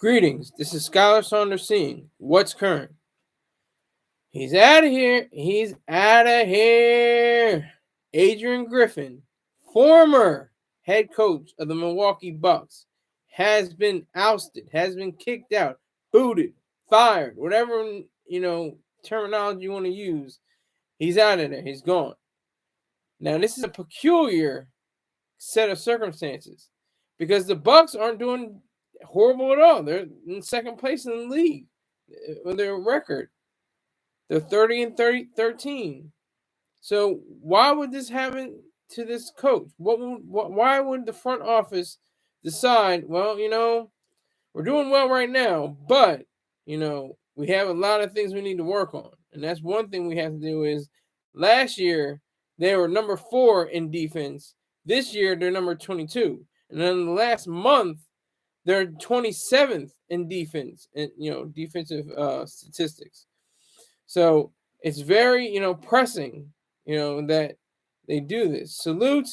Greetings. This is Skylar Saunders seeing what's current. He's out of here. He's out of here. Adrian Griffin, former head coach of the Milwaukee Bucks, has been ousted, has been kicked out, booted, fired, whatever terminology you want to use. He's out of there. He's gone. Now, this is a peculiar set of circumstances because the Bucks aren't doing horrible at all. They're in second place in the league with their record. They're 30-13. So why would this happen to this coach? Why would the front office decide, well, we're doing well right now, but, we have a lot of things we need to work on. And that's one thing we have to do is last year they were number 4 in defense. This year they're number 22. And then the last month they're 27th in defense and defensive statistics. So it's very pressing that they do this. Salute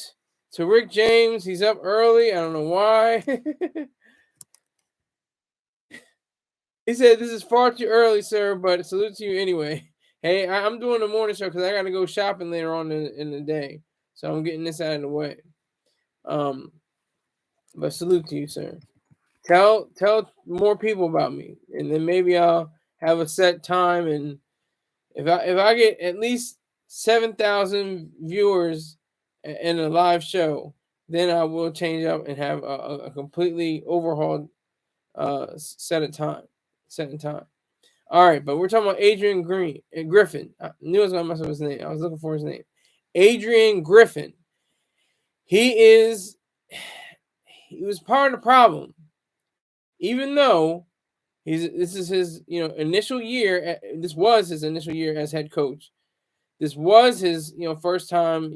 to Rick James. He's up early. I don't know why. He said this is far too early, sir, but salute to you anyway. Hey, I'm doing the morning show because I got to go shopping later on in the day, so I'm getting this out of the way. But salute to you, sir. Tell more people about me, and then maybe I'll have a set time. And if I get at least 7,000 viewers in a live show, then I will change up and have a completely overhauled set in time. All right, but we're talking about Adrian Griffin. I knew I was gonna mess up his name. I was looking for his name. Adrian Griffin. He was part of the problem. Even though this is his initial year. This was his initial year as head coach. This was his first time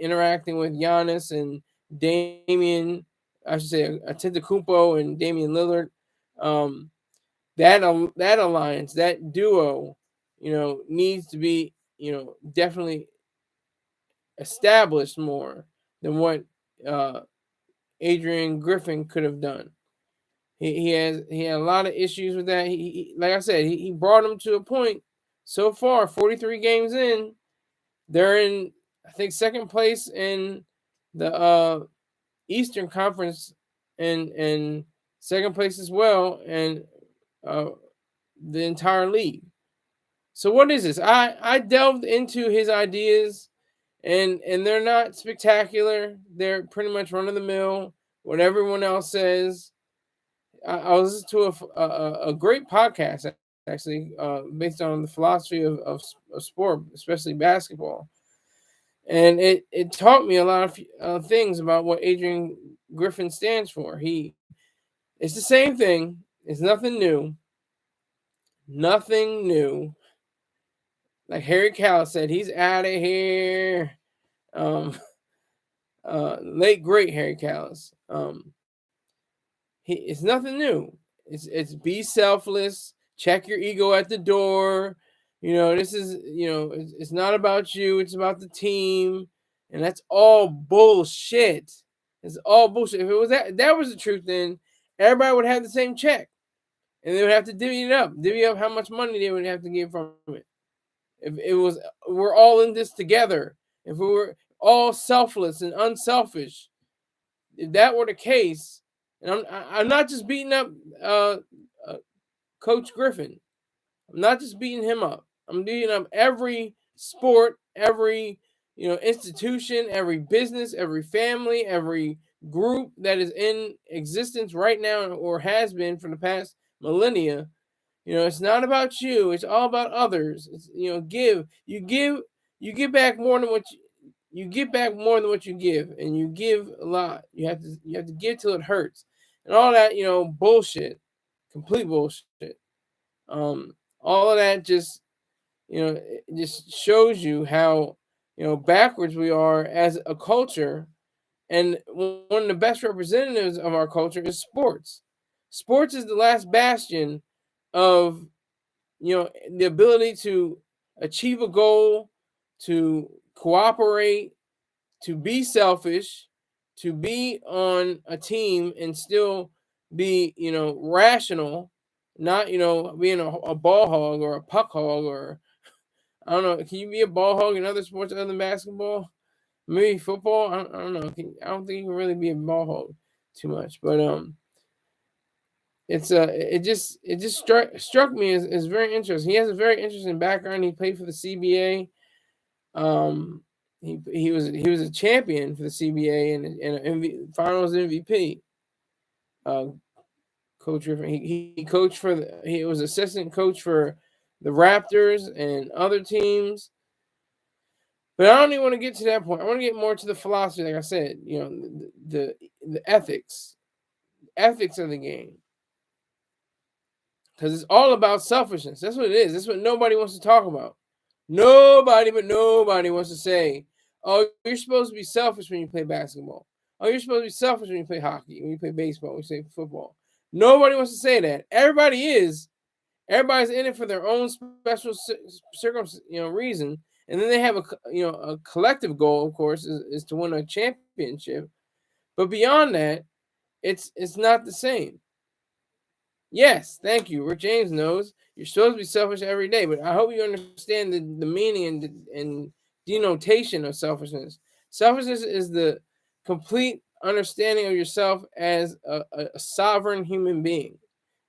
interacting with Giannis and Damian. I should say Antetokounmpo and Damian Lillard. That alliance, that duo, needs to be definitely established more than what Adrian Griffin could have done. He had a lot of issues with that. He like I said, he brought them to a point. So far, 43 games in, they're in, I think, second place in the Eastern Conference and second place as well, and the entire league. So what is this? I delved into his ideas, and they're not spectacular. They're pretty much run of the mill. What everyone else says. I was listening to a great podcast actually, based on the philosophy of sport, especially basketball, and it taught me a lot of things about what Adrian Griffin stands for. It's the same thing. It's nothing new. Nothing new. Like Harry Callis said, he's out of here. Late great Harry Callis. It's nothing new. It's be selfless. Check your ego at the door. This is it's not about you. It's about the team, and that's all bullshit. It's all bullshit. If it was that was the truth, then everybody would have the same check, and they would have to divvy up how much money they would have to give from it. If it was, we're all in this together. If we were all selfless and unselfish, if that were the case. And I'm not just beating up Coach Griffin. I'm not just beating him up. I'm beating up every sport, every institution, every business, every family, every group that is in existence right now or has been for the past millennia. It's not about you. It's all about others. It's you give back more than what you get back more than what you give, and you give a lot. You have to give till it hurts, and all that bullshit, complete bullshit. All of that just it just shows you how backwards we are as a culture, and one of the best representatives of our culture is sports. Sports is the last bastion of the ability to achieve a goal, to cooperate, to be selfish, to be on a team and still be, rational, not, being a ball hog or a puck hog, or I don't know. Can you be a ball hog in other sports other than basketball? Maybe football. I don't know. I don't think you can really be a ball hog too much. But it just struck me as very interesting. He has a very interesting background. He played for the CBA. He was a champion for the CBA and Finals MVP. Uh, Coach Griffin. He coached he was assistant coach for the Raptors and other teams. But I don't even want to get to that point. I want to get more to the philosophy, like I said, the ethics of the game. Because it's all about selfishness. That's what it is. That's what nobody wants to talk about. Nobody wants to say, oh, you're supposed to be selfish when you play basketball. Oh, you're supposed to be selfish when you play hockey, when you play baseball, when you play football. Nobody wants to say that. Everybody is. Everybody's in it for their own special reason, and then they have a collective goal, of course, is to win a championship. But beyond that, it's not the same. Yes, thank you. Rick James knows you're supposed to be selfish every day, but I hope you understand the meaning and denotation of selfishness. Selfishness is the complete understanding of yourself as a sovereign human being.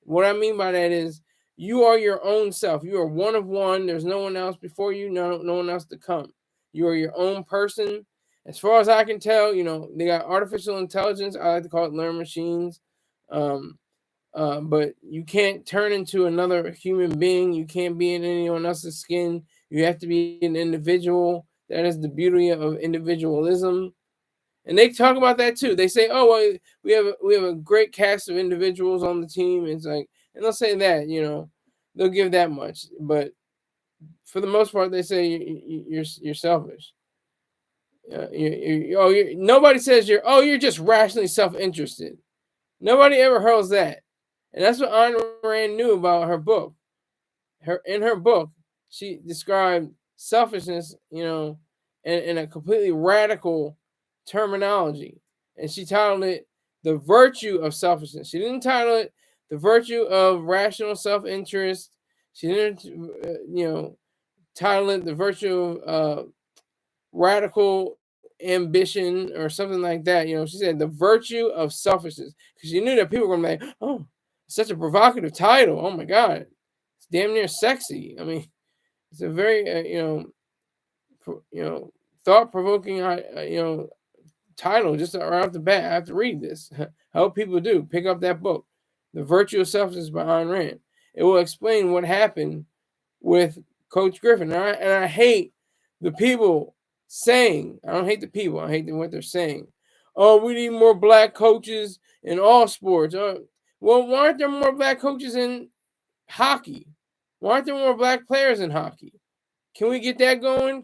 What I mean by that is you are your own self. You are one of one. There's no one else before you, no one else to come. You are your own person. As far as I can tell, they got artificial intelligence. I like to call it learned machines. But you can't turn into another human being. You can't be in anyone else's skin. You have to be an individual. That is the beauty of individualism. And they talk about that too. They say, "Oh, well, we have a great cast of individuals on the team." It's like, and they'll say that, they'll give that much, but for the most part, they say you're selfish. Nobody says you're just rationally self-interested. Nobody ever hurls that. And that's what Ayn Rand knew about her book. In her book, she described selfishness, in a completely radical terminology. And she titled it The Virtue of Selfishness. She didn't title it The Virtue of Rational Self-Interest. She didn't, title it The Virtue of Radical Ambition or something like that. She said The Virtue of Selfishness. Because she knew that people were going to be like, oh, such a provocative title. Oh my God. It's damn near sexy. I mean, it's a very, thought-provoking, title just right off the bat. I have to read this. I hope people do. Pick up that book, The Virtue of Selfishness by Ayn Rand. It will explain what happened with Coach Griffin. And I hate the people saying, I don't hate the people, I hate what they're saying. Oh, we need more black coaches in all sports. Well, why aren't there more black coaches in hockey? Why aren't there more black players in hockey? Can we get that going?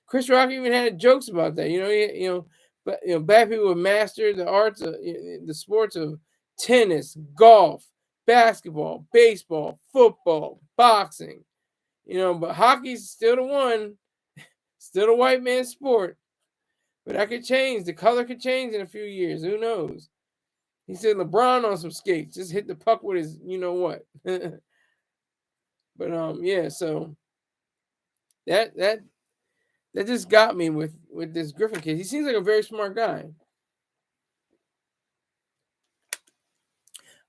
Chris Rock even had jokes about that. But black people have mastered the arts of the sports of tennis, golf, basketball, baseball, football, boxing. But hockey's still the one, still the white man's sport. But that could change. The color could change in a few years. Who knows? He said LeBron on some skates, just hit the puck with his, what. But yeah, so that just got me with this Griffin kid. He seems like a very smart guy.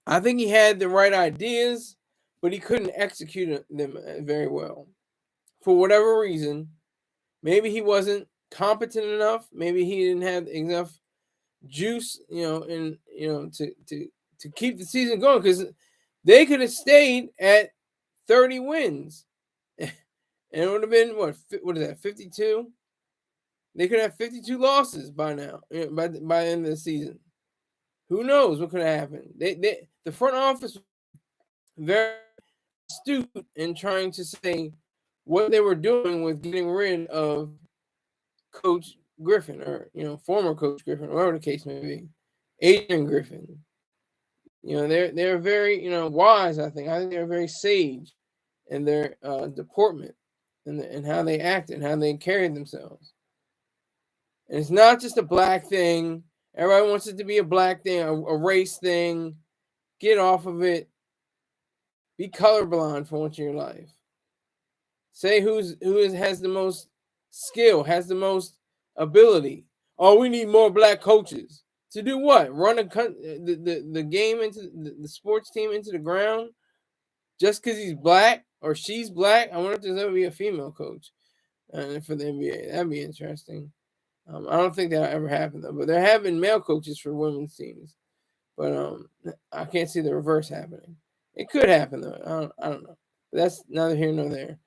I think he had the right ideas, but he couldn't execute them very well. For whatever reason, maybe he wasn't competent enough. Maybe he didn't have enough juice, and to keep the season going, because they could have stayed at 30 wins, and it would have been what is that, 52? They could have 52 losses by now, by the end of the season. Who knows what could have happened? The front office was very astute in trying to say what they were doing with getting rid of Coach Griffin, or former Coach Griffin, whatever the case may be, Adrian Griffin. They're very wise. I think they're very sage in their deportment and how they act and how they carry themselves. And it's not just a black thing. Everybody wants it to be a black thing, a race thing. Get off of it. Be colorblind for once in your life. Say who has the most skill, has the most ability. Oh, we need more black coaches. To do what? Run the game into the sports team into the ground just because he's black or she's black? I wonder if there's ever be a female coach for the NBA. That'd be interesting. I don't think that'll ever happen though. But there have been male coaches for women's teams, but I can't see the reverse happening. It could happen though. I don't know. But that's neither here nor there.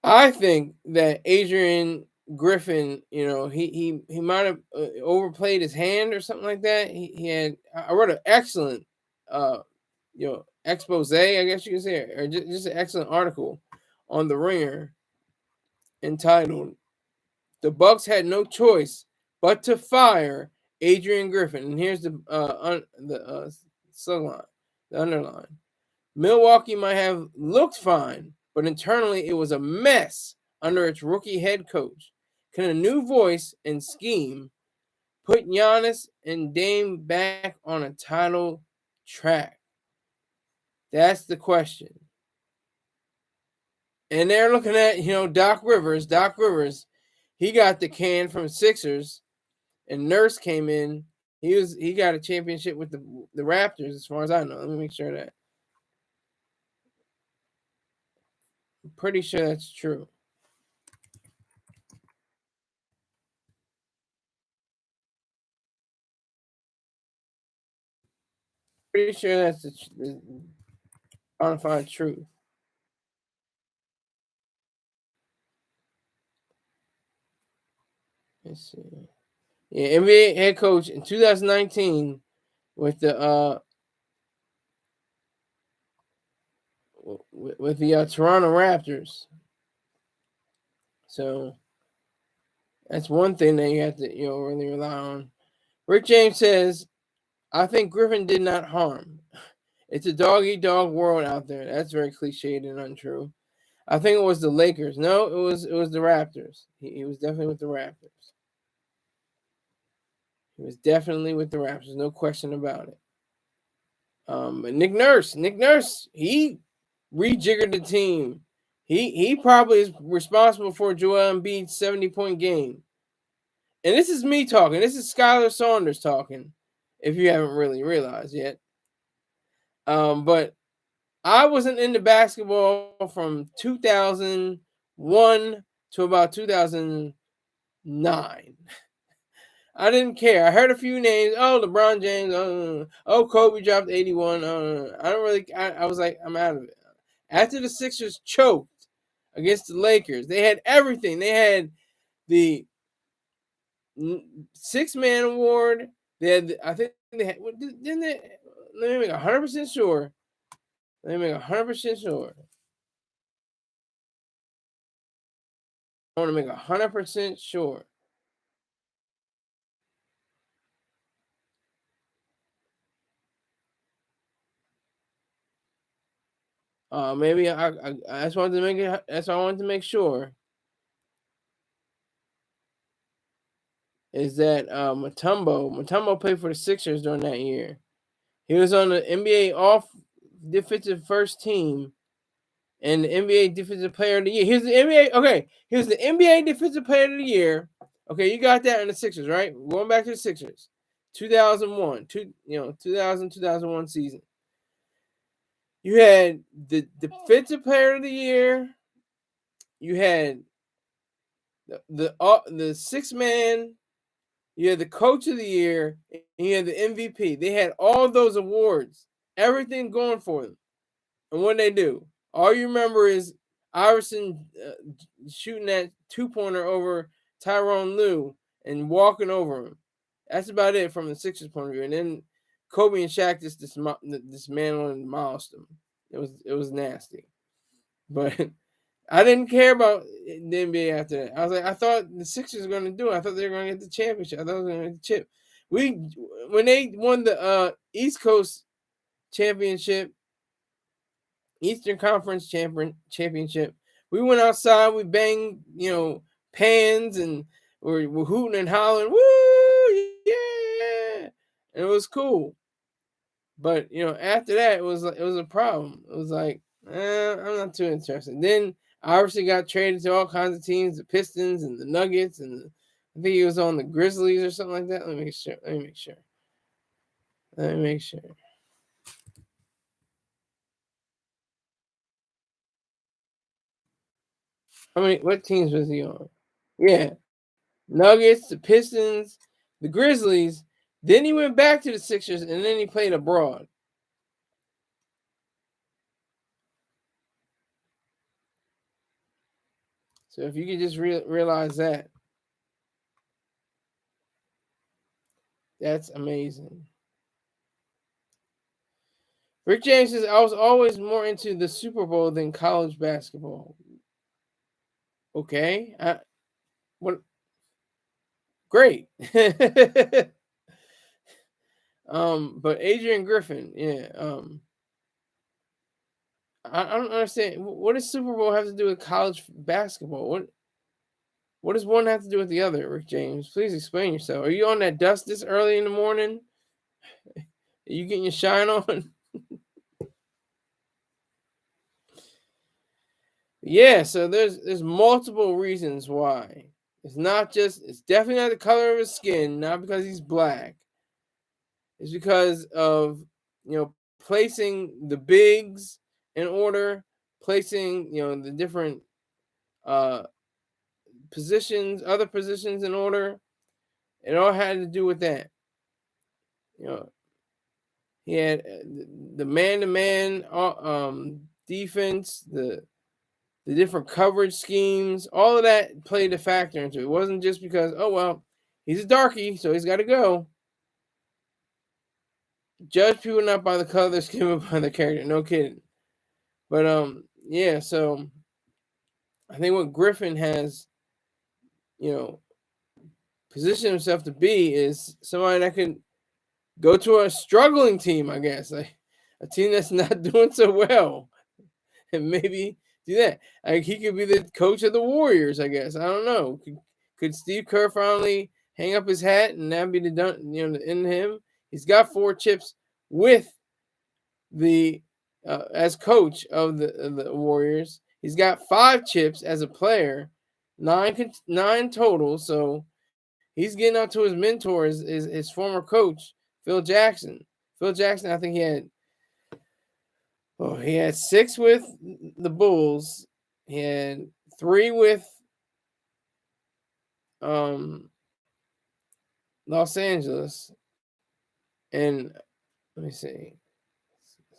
I think that Adrian Griffin, he might have overplayed his hand or something like that. He had. I wrote an excellent, expose, I guess you could say, or just an excellent article on the Ringer entitled "The Bucks Had No Choice But to Fire Adrian Griffin." And here's the subline, the underline. Milwaukee might have looked fine, but internally it was a mess under its rookie head coach. Can a new voice and scheme put Giannis and Dame back on a title track? That's the question. And they're looking at, Doc Rivers. Doc Rivers, he got the can from Sixers, and Nurse came in. He got a championship with the Raptors, as far as I know. Let me make sure that. I'm pretty sure that's true. Pretty sure that's the bona fide truth. Let's see. Yeah, NBA head coach in 2019 with the Toronto Raptors. So that's one thing that you have to really rely on. Rick James says, "I think Griffin did not harm. It's a dog-eat-dog world out there." That's very cliched and untrue. I think it was the Lakers. No, it was the Raptors. He was definitely with the Raptors. He was definitely with the Raptors. No question about it. But Nick Nurse, he rejiggered the team. He probably is responsible for Joel Embiid's 70-point game. And this is me talking. This is Skylar Saunders talking, if you haven't really realized yet. But I wasn't into basketball from 2001 to about 2009. I didn't care. I heard a few names. Oh, LeBron James. Oh, Kobe dropped 81. I don't really. I was like, I'm out of it. After the Sixers choked against the Lakers, they had everything. They had the six-man award. They had. I think they had. Didn't they? Let me make 100% sure. I want to make 100% sure. Maybe I just wanted to make it. That's why I wanted to make sure. Is that Mutombo played for the Sixers during that year. He was on the NBA All Defensive First Team and the NBA Defensive Player of the Year. Here's the NBA. Okay, here's the NBA Defensive Player of the Year. Okay, you got that in the Sixers, right? Going back to the Sixers, 2001, 2001 season. You had the Defensive Player of the Year. You had the six-man. You had the Coach of the Year, and you had the MVP. They had all those awards, everything going for them. And what they do? All you remember is Iverson shooting that two-pointer over Tyronn Lue and walking over him. That's about it from the Sixers' point of view. And then Kobe and Shaq just dismantled and demolished them. It was nasty. But I didn't care about the NBA after that. I was like, I thought the Sixers were going to do it. I thought they were going to get the championship. I thought they were going to get the chip. When they won the East Coast championship, Eastern Conference championship, we went outside. We banged, pans, and we're hooting and hollering, woo, yeah! and it was cool. But after that, it was a problem. It was like, I'm not too interested. Then I obviously got traded to all kinds of teams, the Pistons and the Nuggets, and I think he was on the Grizzlies or something like that. Let me make sure. Let me make sure. What teams was he on? Yeah, Nuggets, the Pistons, the Grizzlies. Then he went back to the Sixers, and then he played abroad. So if you could just realize that, that's amazing. Rick James says, I was always more into the Super Bowl than college basketball. Okay. What? Great. But Adrian Griffin, yeah. I don't understand. What does Super Bowl have to do with college basketball? What does one have to do with the other, Rick James? Please explain yourself. Are you on that dust this early in the morning? Are you getting your shine on? Yeah, so there's multiple reasons why. It's definitely not the color of his skin, not because he's black. It's because of placing the bigs in order, placing the different uh other positions in order. It all had to do with that. You know, he had the man-to-man defense, the different coverage schemes, all of that played a factor into it. It wasn't just because, oh well, he's a darkie, so he's got to go. Judge people not by the color of their skin, but by their character. No kidding. But yeah. So I think what Griffin has, you know, positioned himself to be is somebody that can go to a struggling team. I guess like a team that's not doing so well, and maybe do that. Like he could be the coach of the Warriors. I guess I don't know. Could Steve Kerr finally hang up his hat and that be the done? In him, he's got 4 chips with the as coach of the Warriors. He's got 5 chips as a player, 9 total. So he's getting up to his mentor, his former coach, Phil Jackson. Phil Jackson, I think he had 6 with the Bulls. He had 3 with Los Angeles, and let me see,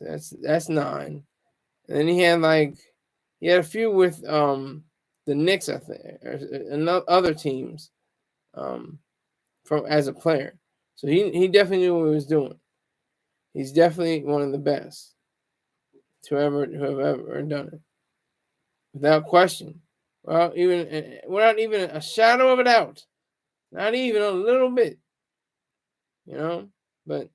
that's 9. And then he had a few with the Knicks, I think, and other teams from as a player. So he definitely knew what he was doing. He's definitely one of the best to have ever done it, without question. Well, even without even a shadow of a doubt, not even a little bit, But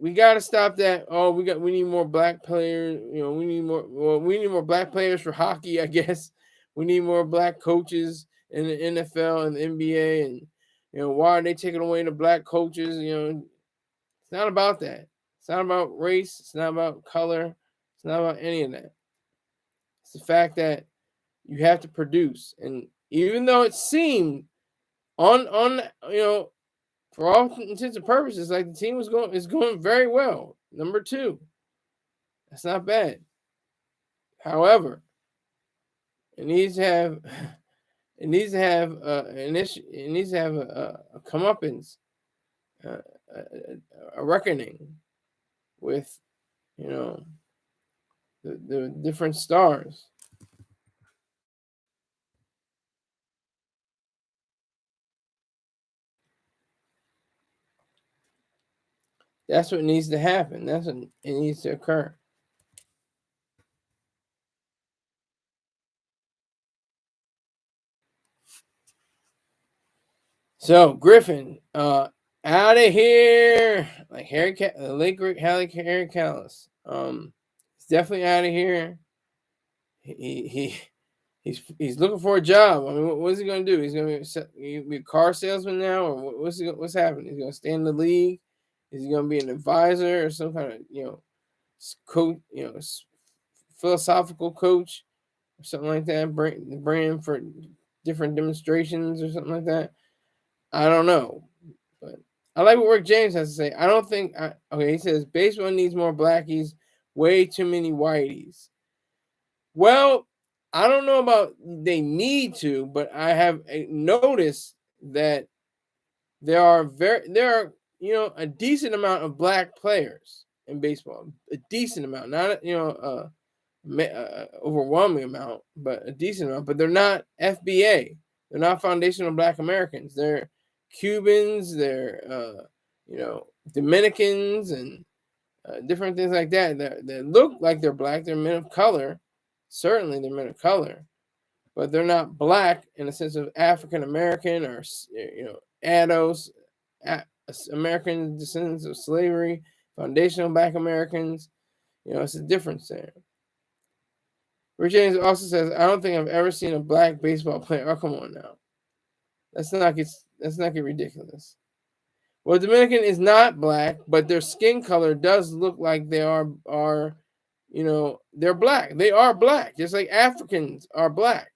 we got to stop that. Oh, we need more black players. We need more. Well, we need more black players for hockey, I guess. We need more black coaches in the NFL and the NBA, and why are they taking away the black coaches? It's not about that. It's not about race. It's not about color. It's not about any of that. It's the fact that you have to produce, and even though it seemed on for all intents and purposes, like the team is going very well. Number 2, that's not bad. However, it needs to have a comeuppance, a reckoning with the different stars. That's what needs to happen. That's what it needs to occur. So Griffin, out of here, like the late great Harry Callis. He's definitely out of here. He's looking for a job. I mean, what's he going to do? He's going to be a car salesman now, or what's happening? He's going to stay in the league. Is he going to be an advisor or some kind of, coach, philosophical coach or something like that? Bring him for different demonstrations or something like that. I don't know, but I like what Rick James has to say. I don't think. Okay, he says baseball needs more blackies. Way too many whiteys. Well, I don't know about they need to, but I have noticed that there are a decent amount of black players in baseball. A decent amount, not overwhelming amount, but a decent amount. But they're not FBA. They're not foundational Black Americans. They're Cubans. They're Dominicans and different things like that. That look like they're black. They're men of color. Certainly, they're men of color, but they're not black in the sense of African American or ADOS, American descendants of slavery, foundational Black Americans. It's a difference there. Rich James also says, I don't think I've ever seen a black baseball player. Oh, come on now. Let's not get ridiculous. Well, Dominican is not black, but their skin color does look like they are they're black. They are black, just like Africans are black.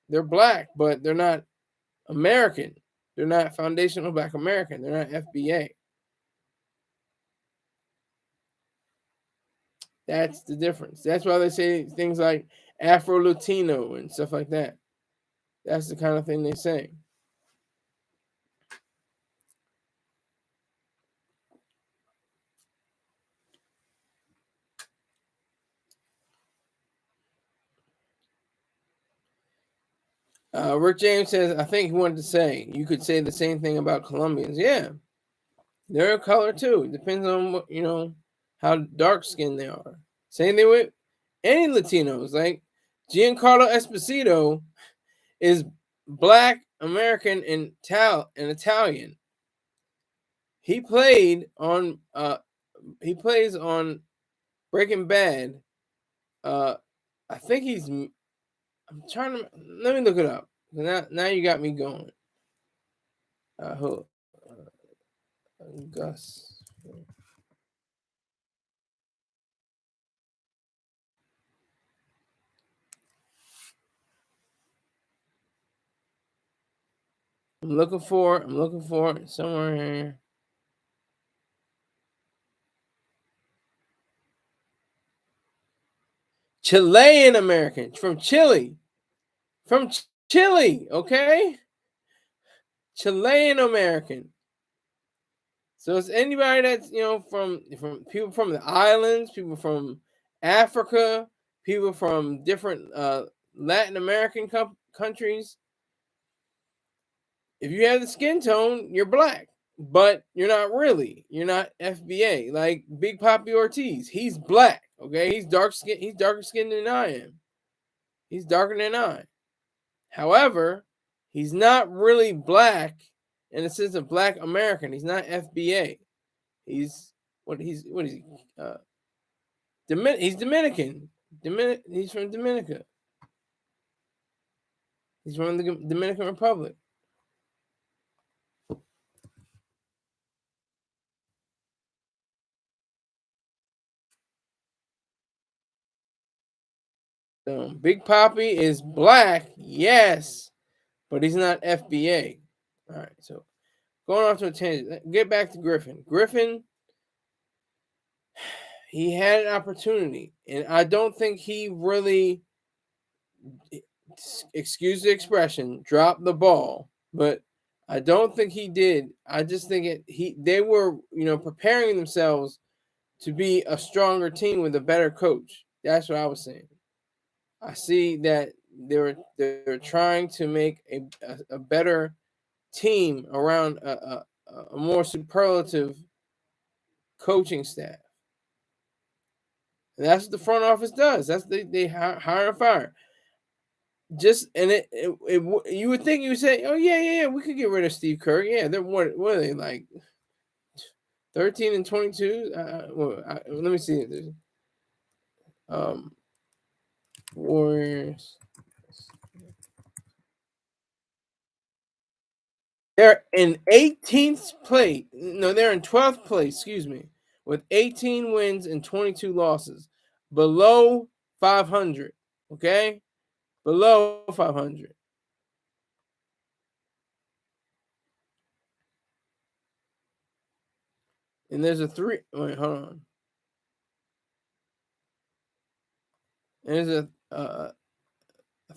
They're black, but they're not American. They're not foundational Black American. They're not FBA. That's the difference. That's why they say things like Afro-Latino and stuff like that. That's the kind of thing they say. Rick James says, I think he wanted to say, you could say the same thing about Colombians. Yeah, they're a color too. It depends on what, how dark skinned they are. Same thing with any Latinos. Like Giancarlo Esposito is Black American and Italian. He played on he plays on Breaking Bad. I think he's. I'm trying to. Let me look it up. Now you got me going. Gus. I'm looking for it somewhere here. Chilean American from Chile. From Chile, okay? Chilean American. So it's anybody that's from people from the islands, people from Africa, people from different Latin American countries. If you have the skin tone, you're black, but you're not really. You're not FBA. Like Big Papi Ortiz, he's black. Okay, he's dark skin. He's darker skinned than I am. He's darker than I. However, he's not really black in the sense of Black American. He's not FBA. He's what is he? He's Dominican. He's from Dominica. He's from the Dominican Republic. So Big Papi is black, yes, but he's not FBA. All right, so going off to a tangent. Get back to Griffin. Griffin, he had an opportunity, and I don't think he really, excuse the expression, dropped the ball, but I don't think he did. I just think they were preparing themselves to be a stronger team with a better coach. That's what I was saying. I see that they're trying to make a better team around a more superlative coaching staff. And that's what the front office does. That's they hire and fire. Just and you would think you would say, oh yeah, we could get rid of Steve Kerr. Yeah, they're what are they like 13-22? Let me see. Warriors They're in 18th place. No, they're in 12th place, excuse me, with 18 wins and 22 losses. Below 500. Okay? Below 500. And there's a three. Wait, hold on. And there's a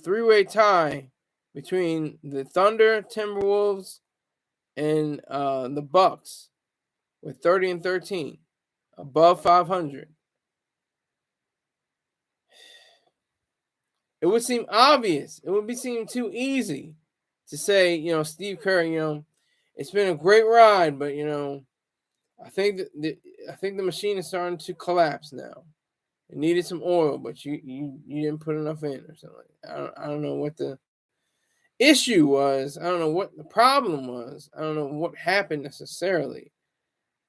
three-way tie between the Thunder, Timberwolves, and the Bucks with 30 and 13, above 500. It would seem obvious. It would be seem too easy to say, Steve Kerr, it's been a great ride, but I think the machine is starting to collapse now. It needed some oil, but you didn't put enough in or something. I don't know what the issue was. I don't know what the problem was. I don't know what happened necessarily,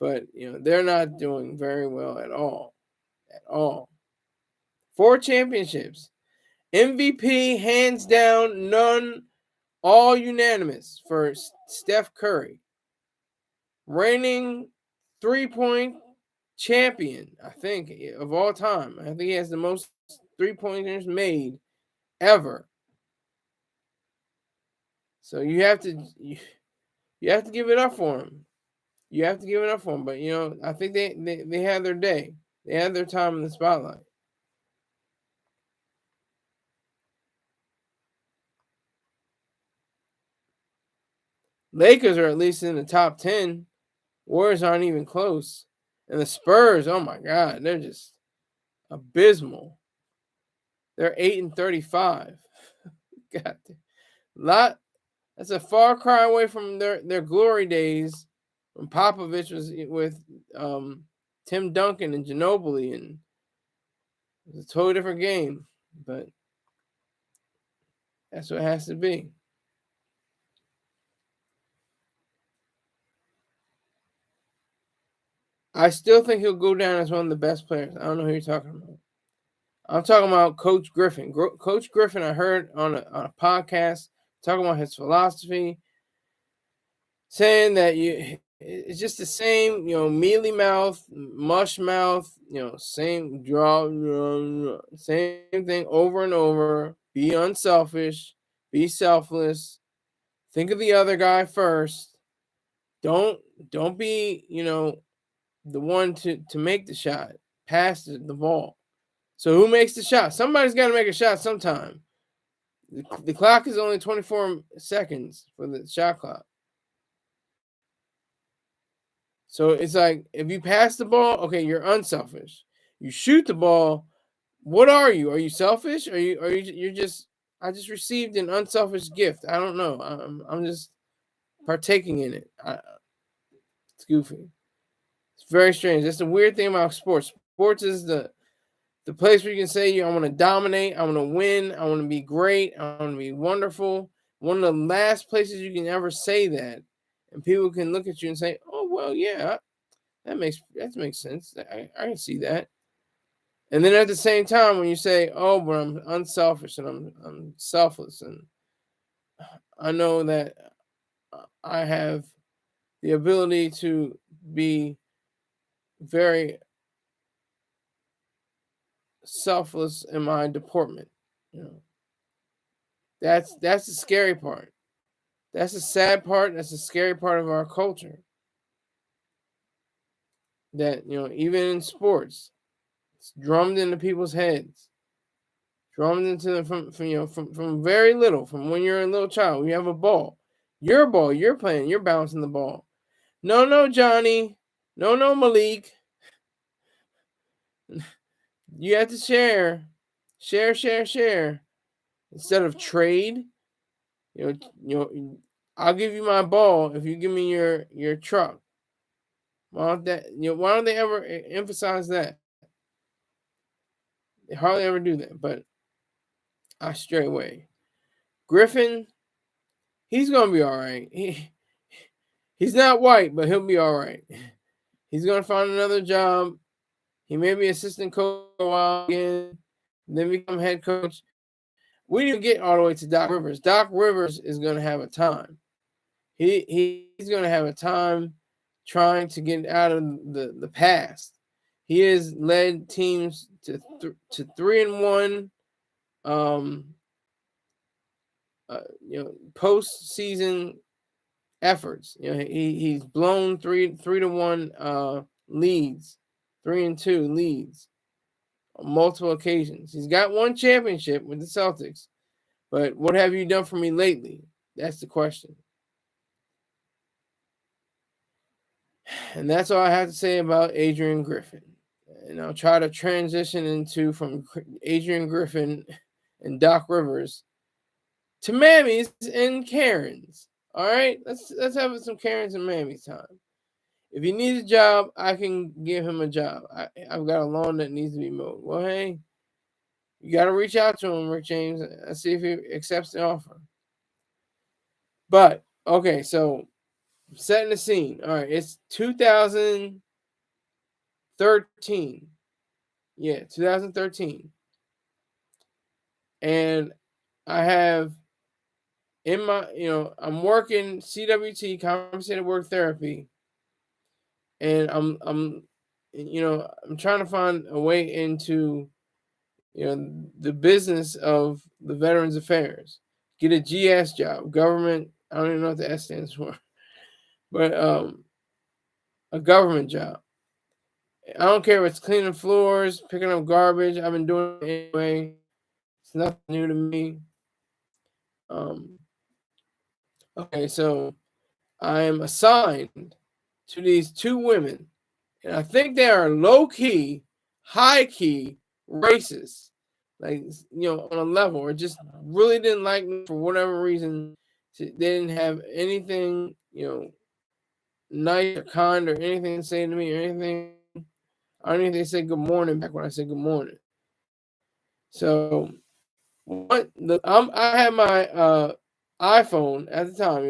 but they're not doing very well at all. At all. 4 championships. MVP, hands down, none, all unanimous for Steph Curry. Reigning 3-point champion, I think, of all time. I think he has the most 3-pointers made ever. So you have to give it up for him. You have to give it up for him. But I think they had their day. They had their time in the spotlight. Lakers are at least in the top 10. Warriors aren't even close. And the Spurs, oh my God, they're just abysmal. They're 8 and 35. God, that's a far cry away from their glory days when Popovich was with Tim Duncan and Ginobili, and it was a totally different game. But that's what it has to be. I still think he'll go down as one of the best players. I don't know who you're talking about. I'm talking about Coach Griffin. Coach Griffin, I heard on a podcast talking about his philosophy, saying that it's just the same, mealy mouth, mush mouth, same draw, same thing over and over. Be unselfish, be selfless. Think of the other guy first. Don't be, the one to make the shot, pass the ball. So who makes the shot? Somebody's got to make a shot sometime. The clock is only 24 seconds for the shot clock. So it's like, if you pass the ball, okay, you're unselfish. You shoot the ball, what are you? Are you selfish? You're just, I just received an unselfish gift. I don't know. I'm just partaking in it. It's goofy. It's very strange. That's the weird thing about sports. Sports is the place where you can say, I want to dominate, I want to win, I want to be great, I want to be wonderful. One of the last places you can ever say that, and people can look at you and say, "Oh, well, yeah, that makes sense. I can see that." And then at the same time, when you say, "Oh, but I'm unselfish and I'm selfless, and I know that I have the ability to be very selfless in my deportment," that's the scary part. That's the sad part. That's the scary part of our culture. That even in sports, it's drummed into people's heads, drummed into them from very little, from when you're a little child. When you have a ball, you're playing, you're bouncing the ball. No, Johnny. No, Malik. You have to share, share, instead of trade. I'll give you my ball if you give me your truck. Why don't they ever emphasize that? They hardly ever do that, but I stray away. Griffin, he's gonna be all right. He's not white, but he'll be all right. He's gonna find another job. He may be assistant coach a while again, then become head coach. We didn't get all the way to Doc Rivers. Doc Rivers is gonna have a time. he's going to have a time trying to get out of the past. He has led teams to 3-1, postseason efforts. He's blown 3-1 leads, 3-2 leads on multiple occasions. He's got one championship with the Celtics, but what have you done for me lately? That's the question. And that's all I have to say about Adrian Griffin. And I'll try to transition from Adrian Griffin and Doc Rivers to Mammies and Karens. All right, let's have some Karens and Mammies time. If he needs a job, I can give him a job. I've got a lawn that needs to be mowed. Well, hey, you got to reach out to him, Rick James, and see if he accepts the offer. But okay, so setting the scene. All right, it's 2013. Yeah, 2013. And I have in my, I'm working CWT, compensated work therapy, and I'm trying to find a way into, the business of the Veterans Affairs. Get a GS job, government. I don't even know what the S stands for, but a government job. I don't care if it's cleaning floors, picking up garbage. I've been doing it anyway. It's nothing new to me. Okay, so I am assigned to these two women, and I think they are low-key, high-key racist, like, on a level, or just really didn't like me for whatever reason. They didn't have anything, nice or kind or anything to say to me or anything. I don't even think they said good morning back when I said good morning. So I had my iPhone at the time.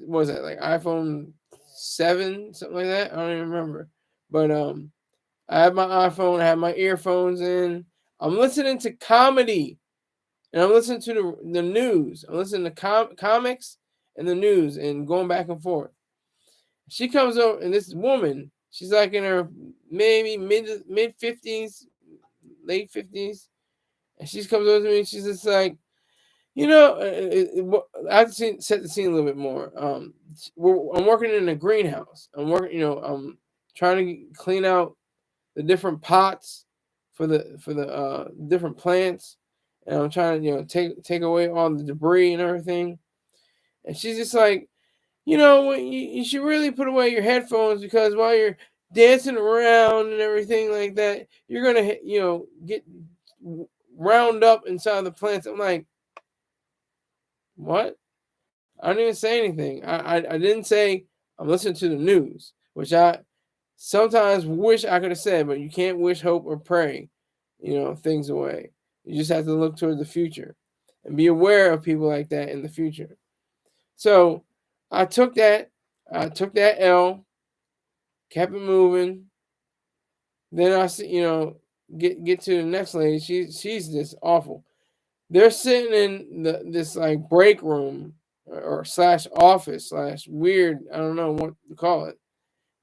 What was that, like iPhone 7, something like that? I don't even remember. But I had my iPhone, I had my earphones in. I'm listening to comedy, and I'm listening to the news. I'm listening to comics and the news, and going back and forth. She comes over, and this woman, she's like in her maybe mid 50s, late 50s, and she comes over to me, and she's just like, I have to set the scene a little bit more. I'm working in a greenhouse. I'm trying to clean out the different pots for the different plants, and I'm trying to take away all the debris and everything. And she's just like, you should really put away your headphones, because while you're dancing around and everything like that, you're gonna get round up inside the plants. I'm like, what? I didn't even say anything. I didn't say I'm listening to the news, which I sometimes wish I could have said, but you can't wish, hope, or pray, things away. You just have to look toward the future and be aware of people like that in the future. So I took that L, kept it moving. Then I see, get to the next lady. She's just awful. They're sitting in this like break room or slash office slash weird, I don't know what to call it.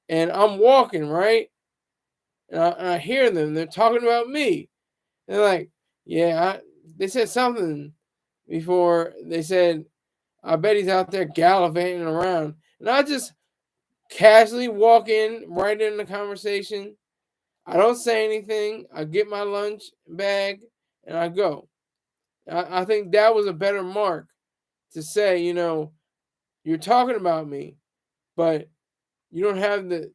And I'm walking, right? And I hear them. They're talking about me. They're like, yeah, they said something before. They said, I bet he's out there gallivanting around. And I just casually walk in right in the conversation. I don't say anything. I get my lunch bag and I go. I think that was a better mark to say, you're talking about me, but you don't have the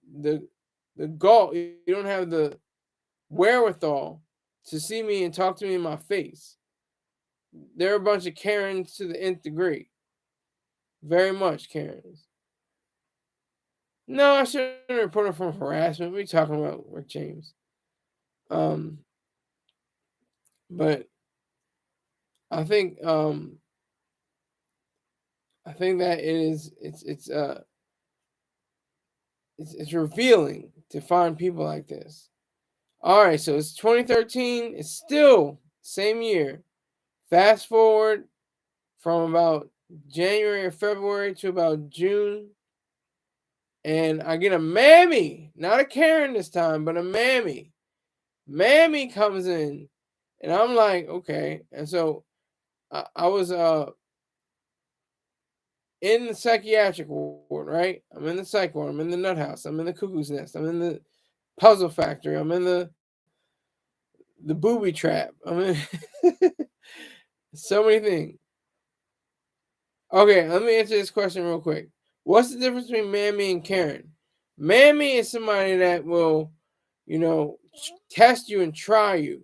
gall, you don't have the wherewithal to see me and talk to me in my face. They're a bunch of Karens to the nth degree. Very much Karens. No, I shouldn't report them for harassment. What are you talking about, Rick James? But I think that it's revealing to find people like this. All right, so it's 2013. It's still same year. Fast forward from about January or February to about June. And I get a mammy, not a Karen this time, but a mammy. Mammy comes in, and I'm like, okay. And so I was in the psychiatric ward, right? I'm in the psych ward. I'm in the nut house. I'm in the cuckoo's nest. I'm in the puzzle factory. I'm in the booby trap. I'm in so many things. Okay, let me answer this question real quick. What's the difference between Mammy and Karen? Mammy is somebody that will, test you and try you.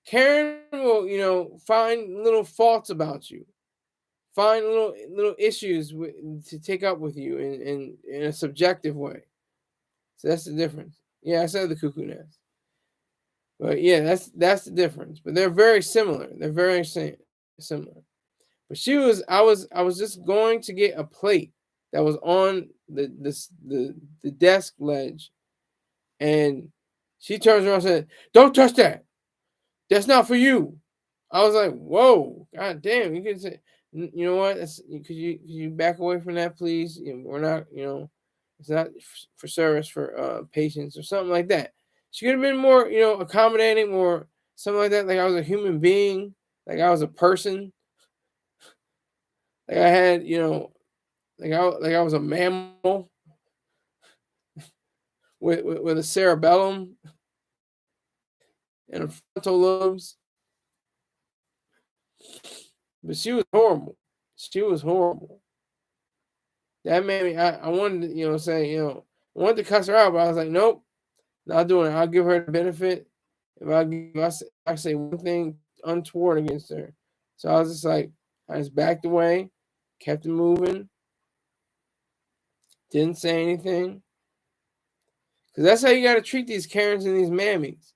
Karen will, find little faults about you, find little issues to take up with you in a subjective way. So that's the difference. Yeah, I said the cuckoo nest, but yeah, that's the difference. But they're very similar. They're very similar. But I was just going to get a plate that was on the desk ledge, and she turns around and said, "Don't touch that. That's not for you." I was like, "Whoa, god damn!" You can say, "You know what? Could you back away from that, please? We're not, it's not for service for patients or something like that." She could have been more, accommodating, more something like that. Like I was a human being, like I was a person, like I had, like I was a mammal with a cerebellum and a frontal lobes. But she was horrible. She was horrible. That made me. I wanted to, I wanted to cuss her out, but I was like, nope, not doing it. I'll give her the benefit if I say one thing untoward against her. So I was just like, I just backed away, kept it moving, didn't say anything, because that's how you got to treat these Karens and these mammies.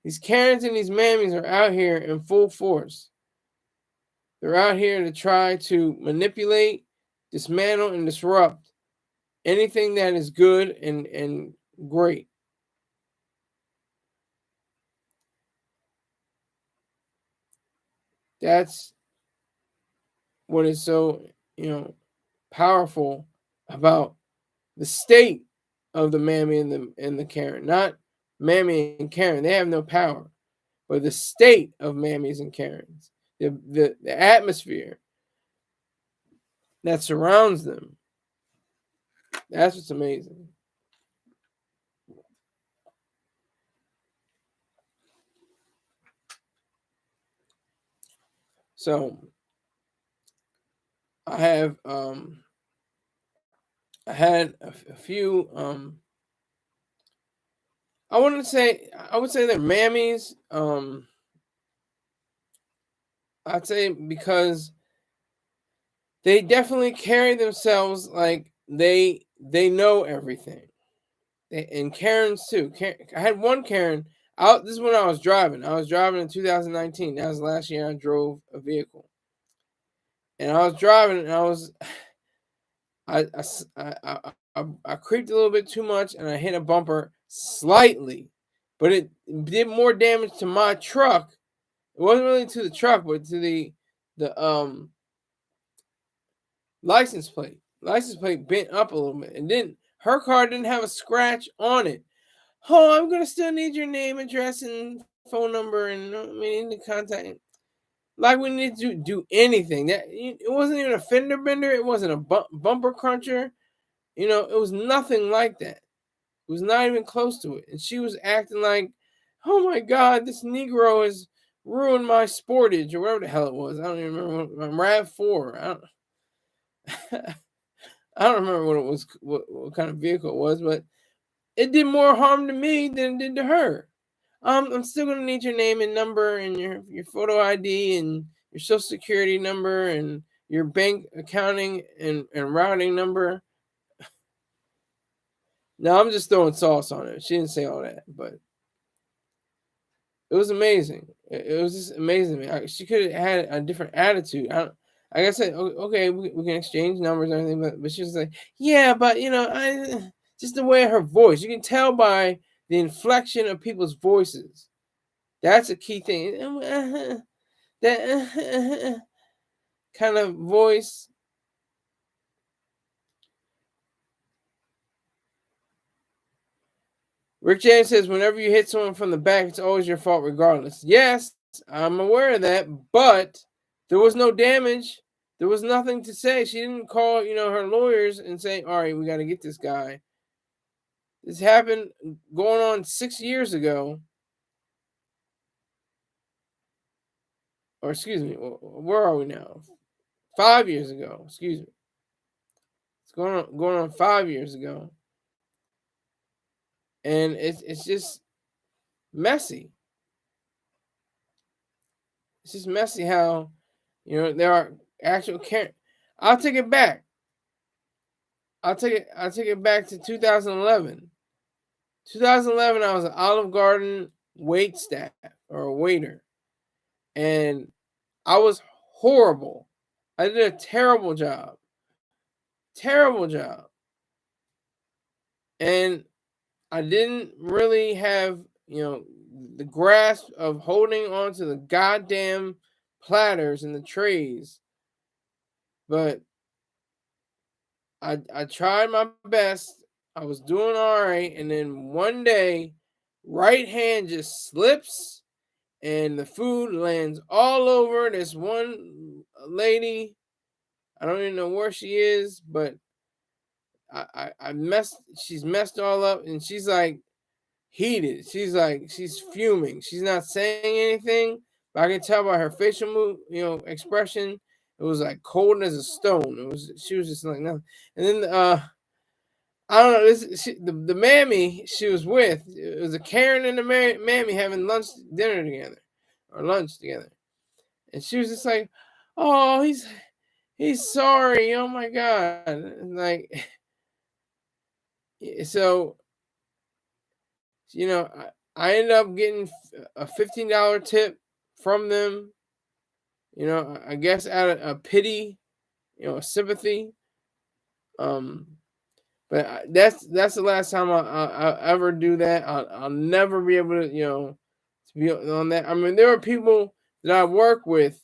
These Karens and these mammies are out here in full force. They're out here to try to manipulate, dismantle, and disrupt anything that is good and great. That's what is so, powerful about the state of the mammy and the Karen. Not mammy and Karen. They have no power. But the state of mammies and Karens. The atmosphere that surrounds them. That's what's amazing. So I have I had a few I would say they're mammies. I'd say because they definitely carry themselves like they know everything. And Karens too. I had one Karen out. This is when I was driving. I was driving in 2019. That was the last year I drove a vehicle. And I was driving, and I creeped a little bit too much, and I hit a bumper slightly, but it did more damage to my truck. It wasn't really to the truck, but to the license plate. License plate bent up a little bit, and then her car didn't have a scratch on it. Oh, I'm gonna still need your name, address, and phone number, and we need to contact. Like we need to do anything. That it wasn't even a fender bender. It wasn't a bumper cruncher. It was nothing like that. It was not even close to it. And she was acting like, "Oh my God, this Negro has ruined my Sportage or whatever the hell it was." I don't even remember. My RAV4. I don't remember what it was, what kind of vehicle it was, but it did more harm to me than it did to her. I'm still gonna need your name and number and your photo ID and your social security number and your bank accounting and routing number. Now I'm just throwing sauce on it. She didn't say all that, but it was amazing. It was just amazing to me. She could have had a different attitude. Like I said, okay, we can exchange numbers and everything, but she was like, yeah, but I just the way of her voice. You can tell by the inflection of people's voices. That's a key thing. That kind of voice. Rick James says, whenever you hit someone from the back, it's always your fault regardless. Yes, I'm aware of that, but there was no damage. There was nothing to say. She didn't call, her lawyers and say, all right, we got to get this guy. This happened going on 6 years ago. Or excuse me, where are we now? 5 years ago, excuse me. It's going on 5 years ago. And it's just messy. It's just messy how, there are actual I'll take it back. I'll take it back to 2011. 2011, I was an Olive Garden wait staff or a waiter, and I was horrible. I did a terrible job. Terrible job. And I didn't really have, the grasp of holding on to the goddamn platters and the trays. But I tried my best. I was doing all right. And then one day, right hand just slips and the food lands all over this one lady. I don't even know where she is, but she's messed all up, and she's like heated. She's fuming. She's not saying anything, but I can tell by her facial expression. It was like cold as a stone. She was just like no. And then I don't know. The mammy she was with. It was a Karen and a mammy having lunch together, and she was just like, "Oh, he's sorry. Oh my god!" And like, so I ended up getting a $15 tip from them. I guess out of a pity, sympathy. But that's the last time I ever do that. I'll never be able to to be on that. I mean, there were people that I work with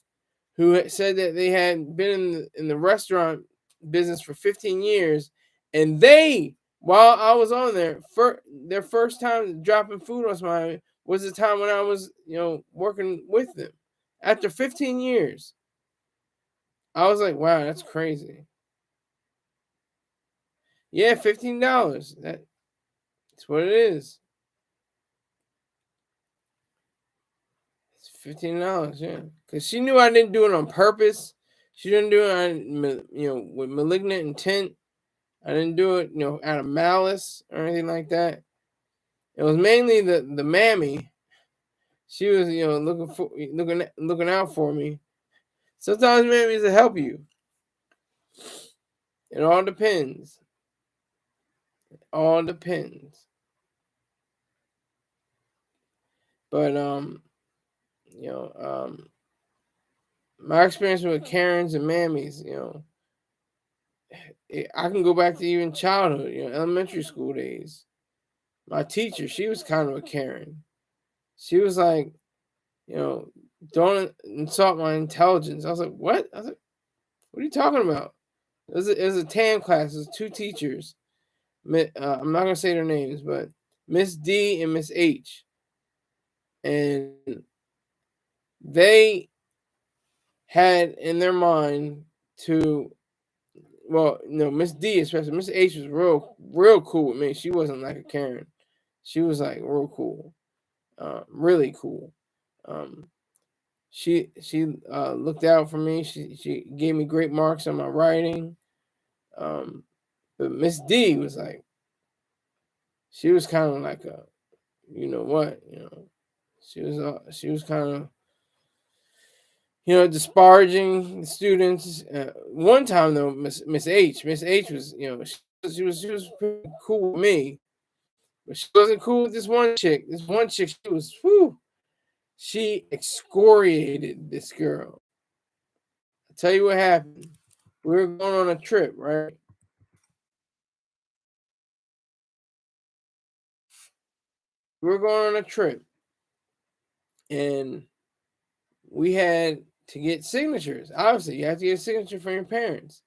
who said that they had been in the restaurant business for 15 years, and they, while I was on there, their first time dropping food on somebody was the time when I was working with them. After 15 years, I was like, wow, that's crazy. Yeah, $15. That's what it is. It's $15, yeah. Because she knew I didn't do it on purpose. She didn't do it with malignant intent. I didn't do it, out of malice or anything like that. It was mainly the mammy. She was, looking out for me. Sometimes mammies will help you. It all depends. It all depends. But my experience with Karens and mammies, I can go back to even childhood, elementary school days. My teacher, she was kind of a Karen. She was like, don't insult my intelligence. I was like, what? I was like, what are you talking about? It was a TAM class. It was two teachers. I'm not going to say their names, but Miss D and Miss H. And they had in their mind to, Miss D especially. Miss H was real cool with me. She wasn't like a Karen. She was like real cool, really cool. She looked out for me. She gave me great marks on my writing. But Miss D was like, she was kind of like a, she was kind of, disparaging the students. One time though, Miss H was, she was pretty cool with me, but she wasn't cool with this one chick. This one chick, she was, she excoriated this girl. I'll tell you what happened. We were going on a trip, right? We were going on a trip, and we had to get signatures. Obviously, you have to get a signature from your parents.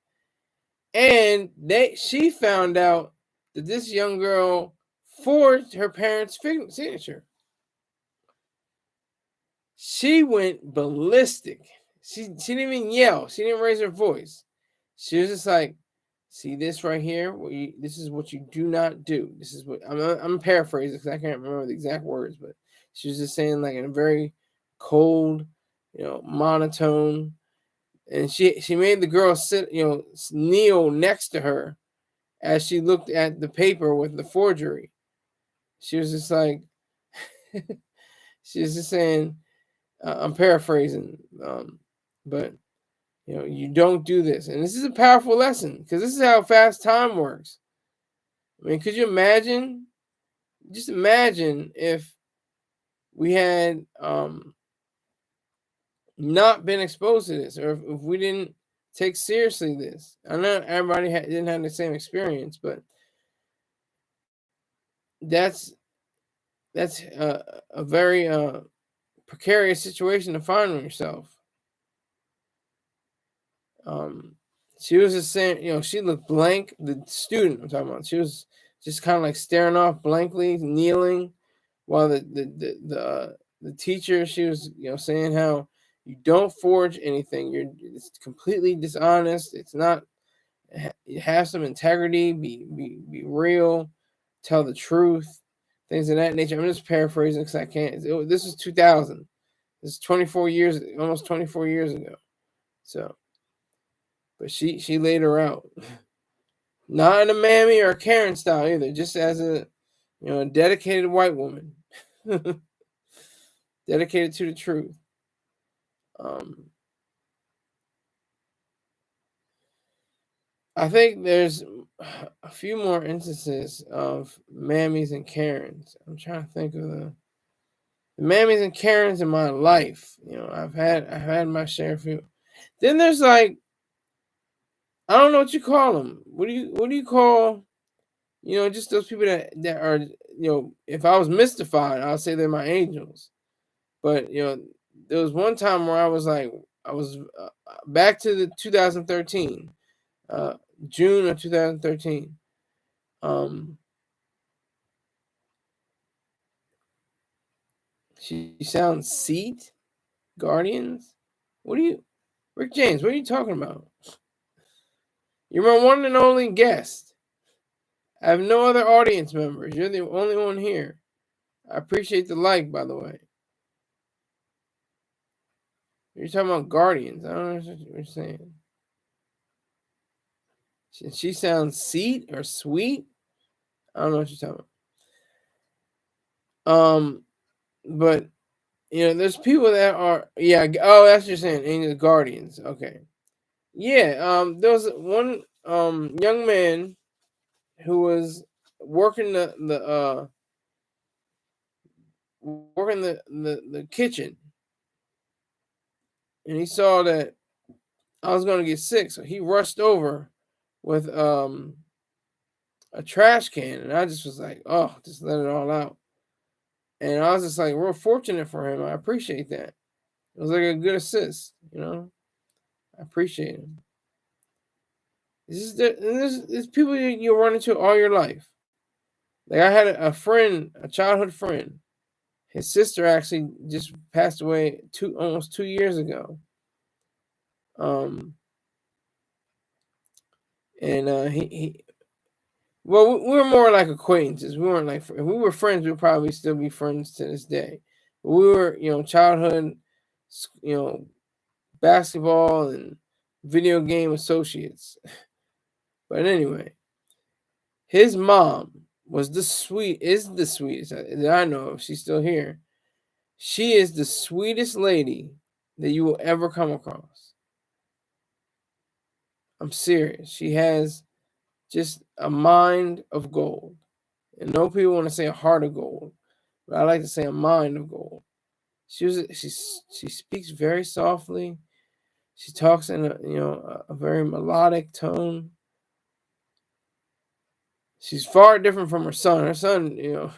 And she found out that this young girl forged her parents' signature. She went ballistic. She didn't even yell. She didn't raise her voice. She was just like, "See this right here? This is what you do not do. This is what I'm paraphrasing because I can't remember the exact words, but she was just saying like in a very cold, monotone, and she made the girl sit, kneel next to her as she looked at the paper with the forgery. She was just like, she was just saying, I'm paraphrasing, but you don't do this. And this is a powerful lesson because this is how fast time works. I mean, could you imagine? Just imagine if we had not been exposed to this, or if we didn't take seriously this. I know everybody didn't have the same experience, but that's a very precarious situation to find yourself. She was just saying, she looked blank. The student I'm talking about, she was just kind of like staring off blankly, kneeling, while the teacher, she was saying how you don't forge anything. It's completely dishonest. It's not. You have some integrity. Be real. Tell the truth. Things of that nature. I'm just paraphrasing because I can't. This is 2000. This is 24 years, almost 24 years ago. So, but she laid her out. Not in a Mammy or a Karen style either. Just as a dedicated white woman. Dedicated to the truth. I think there's a few more instances of Mammies and Karens. I'm trying to think of the Mammies and Karens in my life. I've had my share of few. Then there's like, I don't know what you call them. What do you call, just those people that are, if I was mystified, I'll say they're my angels. But there was one time where I was back to the 2013, June of 2013. She sounds seat guardians. Rick James? What are you talking about? You're my one and only guest. I have no other audience members. You're the only one here. I appreciate the like, by the way. You're talking about guardians. I don't know what you're saying. She sounds seat or sweet. I don't know what you're talking about. But there's people that are Oh, that's what you're saying. Angel guardians. Okay. Yeah. There was one young man who was working the kitchen, and he saw that I was going to get sick, so he rushed over with a trash can, and I just was like, oh, just let it all out. And I was just like, real fortunate for him. I appreciate that. It was like a good assist, I appreciate him. There's people you run into all your life. Like I had a friend, a childhood friend. His sister actually just passed away almost 2 years ago. And well, we were more like acquaintances. We weren't like, if we were friends, we'd probably still be friends to this day. But we were, childhood, basketball and video game associates. But anyway, his mom is the sweetest that I know of. She's still here. She is the sweetest lady that you will ever come across. I'm serious. She has just a mind of gold. And no people want to say a heart of gold, but I like to say a mind of gold. She speaks very softly. She talks in a very melodic tone. She's far different from her son. Her son,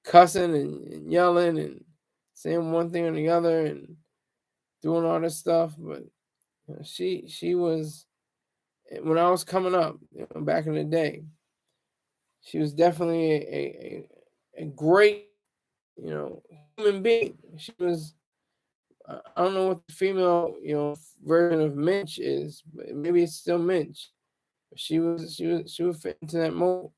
cussing and yelling and saying one thing or the other and doing all this stuff. But she was, when I was coming up, back in the day, She was definitely a great, human being. She was. I don't know what the female, version of Minch is, but maybe it's still Minch. But she would fit into that mold.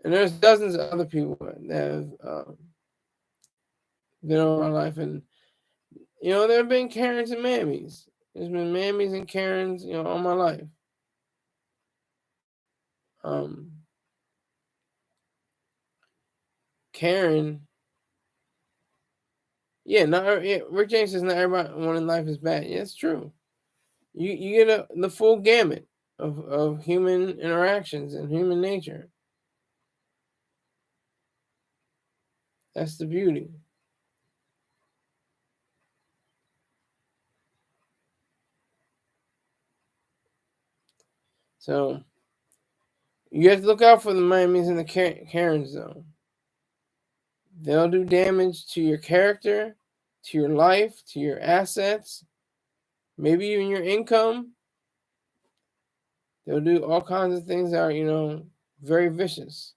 And there's dozens of other people that have been over my life, and there have been Karens and Mammies. There's been Mammies and Karens, all my life. Karen, yeah, Rick James says not everyone in life is bad. Yeah, it's true. You get the full gamut of human interactions and human nature. That's the beauty. So you have to look out for the Miamis and the Karens, though. They'll do damage to your character, to your life, to your assets, maybe even your income. They'll do all kinds of things that are, very vicious.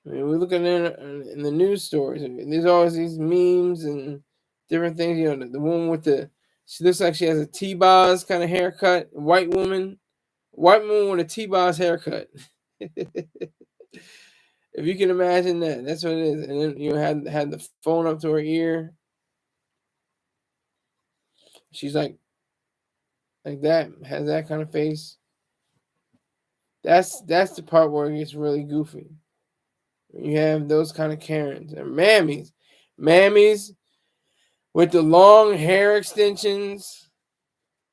I mean, we look at it in the news stories. I mean, there's always these memes and different things. The woman with she looks like she has a T-Boz kind of haircut. White woman with a T-Boz haircut. If you can imagine that, that's what it is. And then you had the phone up to her ear. She's like that, has that kind of face. That's the part where it gets really goofy. You have those kind of Karens and mammies with the long hair extensions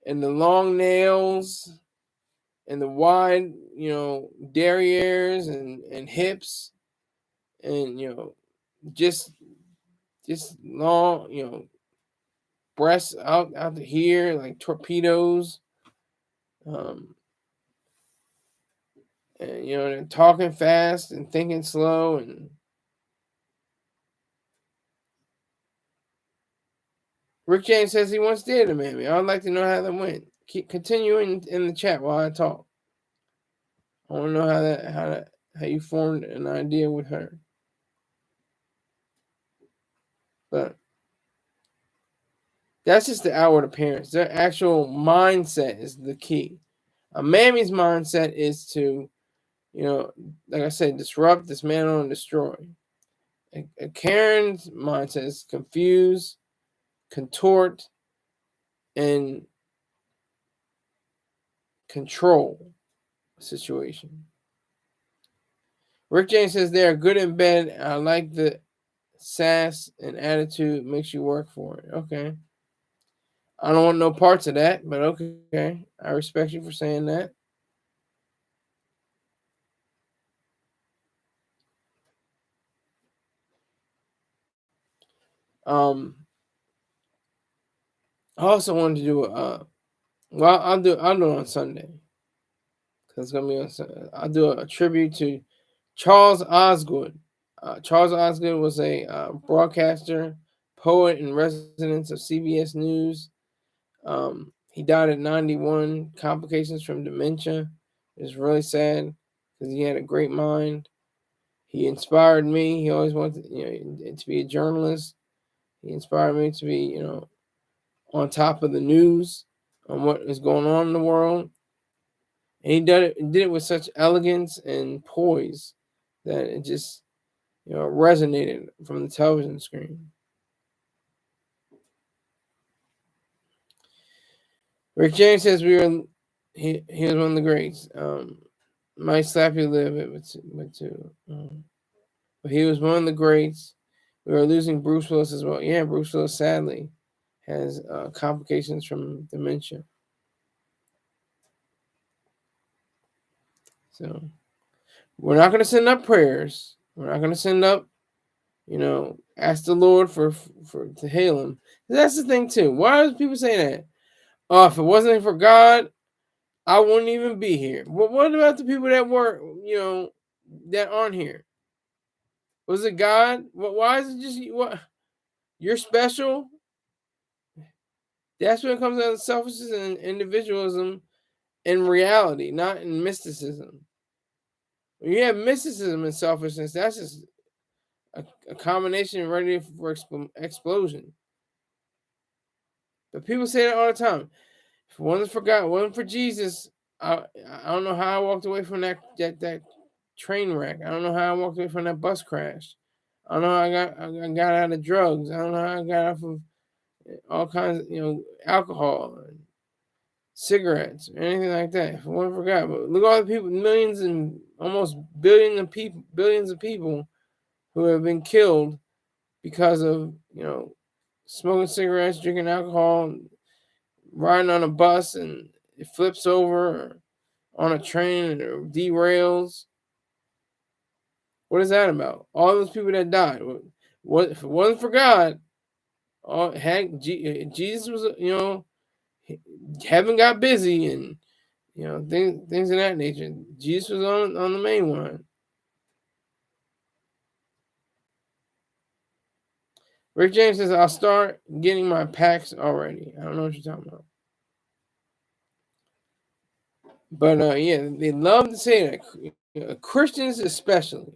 and the long nails and the wide, derrieres and hips and just long, breasts out to here like torpedoes. And they're talking fast and thinking slow, and Rick James says he once dated a mammy. I'd like to know how that went. Keep continuing in the chat while I talk. I want to know how you formed an idea with her. But that's just the outward appearance. Their actual mindset is the key. A mammy's mindset is to, like I said, disrupt, dismantle, and destroy. A Karen's mindset is confuse, contort, and control a situation. Rick James says they are good in bed. I like the sass and attitude makes you work for it. Okay. I don't want no parts of that, but okay. I respect you for saying that. I also wanted to do I'll do it on Sunday. Cause it's gonna be on Sunday. I'll do a tribute to Charles Osgood. Charles Osgood was a broadcaster, poet, and resident of CBS News. He died at 91, complications from dementia. It's really sad because he had a great mind. He inspired me. He always wanted to be a journalist. He inspired me to be, on top of the news on what is going on in the world. And he did it with such elegance and poise that it just, resonated from the television screen. Rick James says he was one of the greats. Might slap you a little bit, but he was one of the greats. We are losing Bruce Willis as well. Yeah, Bruce Willis sadly has complications from dementia. So we're not going to send up prayers. We're not going to send up, ask the Lord for to heal him. That's the thing too. Why do people say that? Oh, if it wasn't for God, I wouldn't even be here. What about the people that were, that aren't here? Was it God? Why is it just what? You're special. That's when it comes down to selfishness and individualism in reality, not in mysticism. When you have mysticism and selfishness, that's just a combination ready for explosion. But people say that all the time. If it wasn't for God, it wasn't for Jesus, I don't know how I walked away from that train wreck. I don't know how I walked away from that bus crash. I don't know how I got out of drugs. I don't know how I got off of all kinds of, alcohol and cigarettes or anything like that. If it wasn't for God. But look at all the people, millions and almost billions of people who have been killed because of, smoking cigarettes, drinking alcohol, riding on a bus and it flips over, or on a train and it derails. What is that about? All those people that died. What if it wasn't for God? Jesus was, heaven got busy and things of that nature. Jesus was on the main one. Rick James says, I'll start getting my packs already. I don't know what you're talking about. But yeah, they love to say that. Christians especially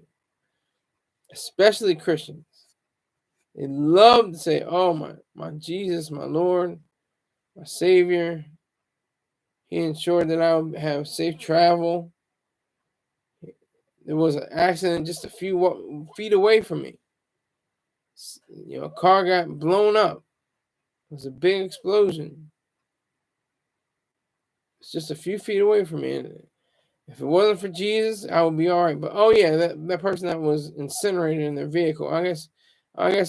Christians. They love to say, oh, my Jesus, my Lord, my Savior. He ensured that I would have safe travel. There was an accident just a few feet away from me. A car got blown up. It was a big explosion. It's just a few feet away from me. And if it wasn't for Jesus, I would be all right. But oh yeah, that person that was incinerated in their vehicle. I guess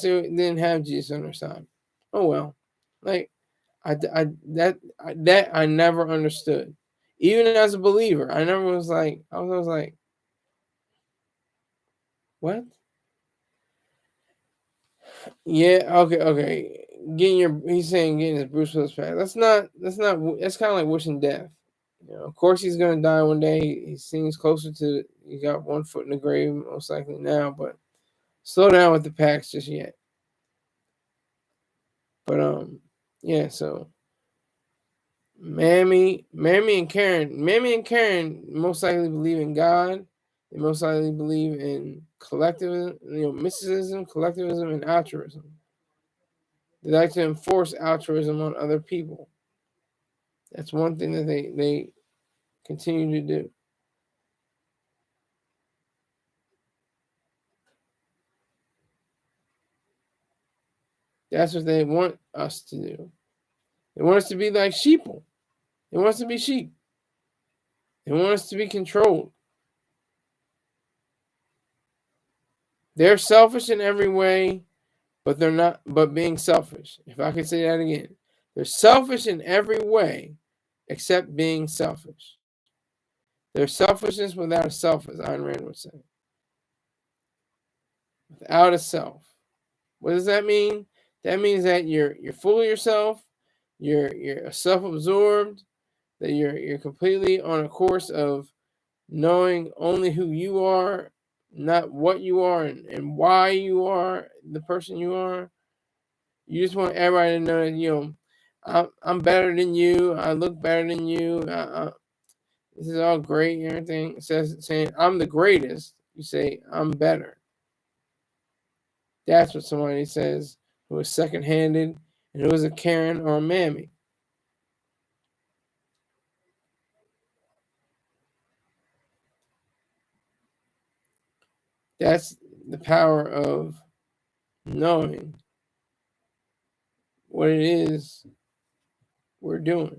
they didn't have Jesus on their side. Oh well, like that I never understood. Even as a believer, I never was like I was like, what? Yeah, okay. He's saying getting his Bruce Willis back. That's kind of like wishing death. Of course he's gonna die one day. He seems closer to. He got one foot in the grave most likely now, but slow down with the packs just yet. But yeah. So Mammy and Karen most likely believe in God. They most likely believe in collectivism, mysticism, collectivism, and altruism. They like to enforce altruism on other people. That's one thing that they continue to do. That's what they want us to do. They want us to be like sheeple. They want us to be sheep. They want us to be controlled. They're selfish in every way, but they're not. But being selfish. If I could say that again, they're selfish in every way, except being selfish. There's selfishness without a self, as Ayn Rand would say. Without a self. What does that mean? That means that you're full of yourself. You're self-absorbed. That you're completely on a course of knowing only who you are, not what you are and why you are the person you are. You just want everybody to know that I'm better than you. I look better than you. This is all great and everything. It says saying I'm the greatest. You say I'm better. That's what somebody says who is second-handed and who is a Karen or a Mammy. That's the power of knowing what it is we're doing.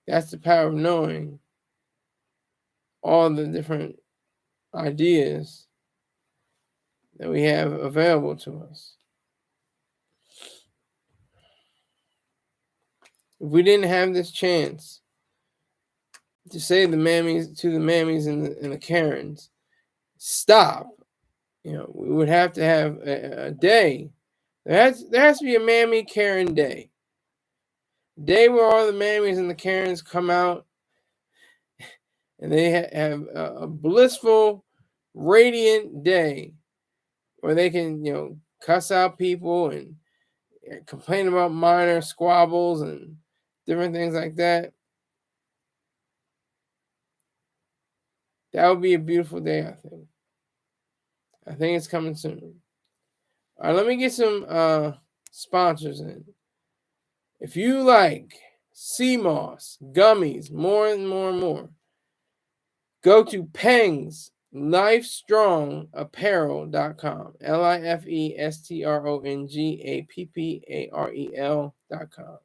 That's the power of knowing all the different ideas that we have available to us. If we didn't have this chance to say the Mammies and the Karens, stop. We would have to have a day. There has to be a Mammy Karen day. Day where all the Mammies and the Karens come out and they have a blissful, radiant day where they can, cuss out people and complain about minor squabbles and different things like that. That would be a beautiful day, I think. I think it's coming soon. All right, let me get some sponsors in. If you like sea moss, gummies, more and more and more, go to Peng's LifeStrongApparel.com. LifeStrongApparel.com.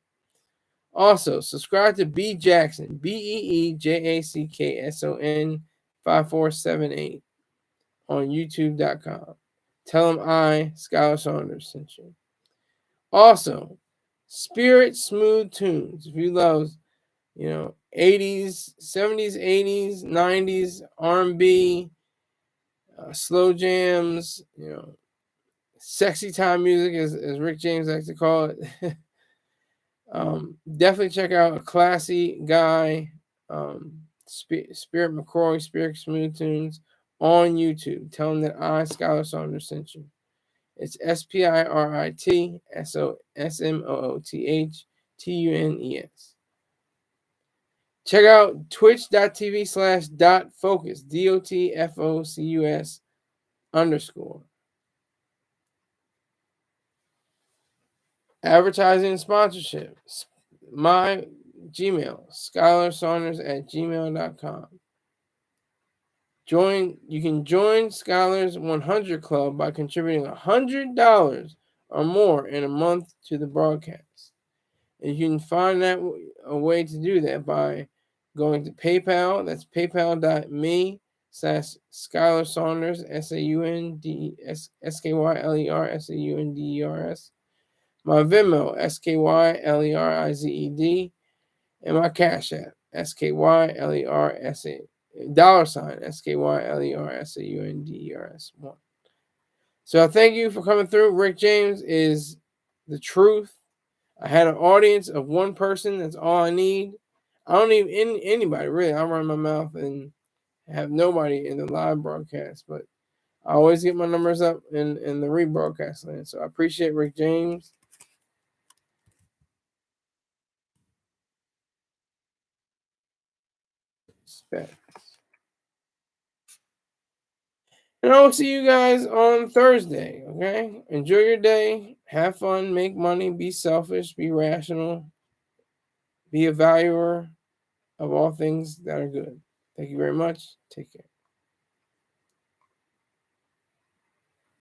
Also, subscribe to B Jackson, BeeJackson 5478 on YouTube.com. Tell him I, Skylar Saunders, sent you. Also, Spirit Smooth Tunes. If you love, 80s, 70s, 80s, 90s, R&B, slow jams, sexy time music, as Rick James likes to call it. Definitely check out a classy guy, Spirit McCrory, Spirit Smooth Tunes on YouTube. Tell him that I, Skylar Saunders, sent you. It's SpiritSmoothTunes. Check out twitch.tv/.focus, DOTFOCUS_. Advertising and sponsorship. My Gmail, SkylarSaunders@gmail.com. You can join Skylar's 100 Club by contributing $100 or more in a month to the broadcast. And you can find that a way to do that by going to PayPal. That's paypal.me/Skylar Saunders, SkylerSaunders. My Venmo, SkyLerized, and my Cash App, SkyLersa, $SkyLersaunders1. So I thank you for coming through. Rick James is the truth. I had an audience of one person. That's all I need. I don't need anybody, really. I run my mouth and have nobody in the live broadcast, but I always get my numbers up in the rebroadcast land. So I appreciate Rick James. Respect. And I will see you guys on Thursday, okay? Enjoy your day. Have fun. Make money. Be selfish. Be rational. Be a valuer of all things that are good. Thank you very much. Take care.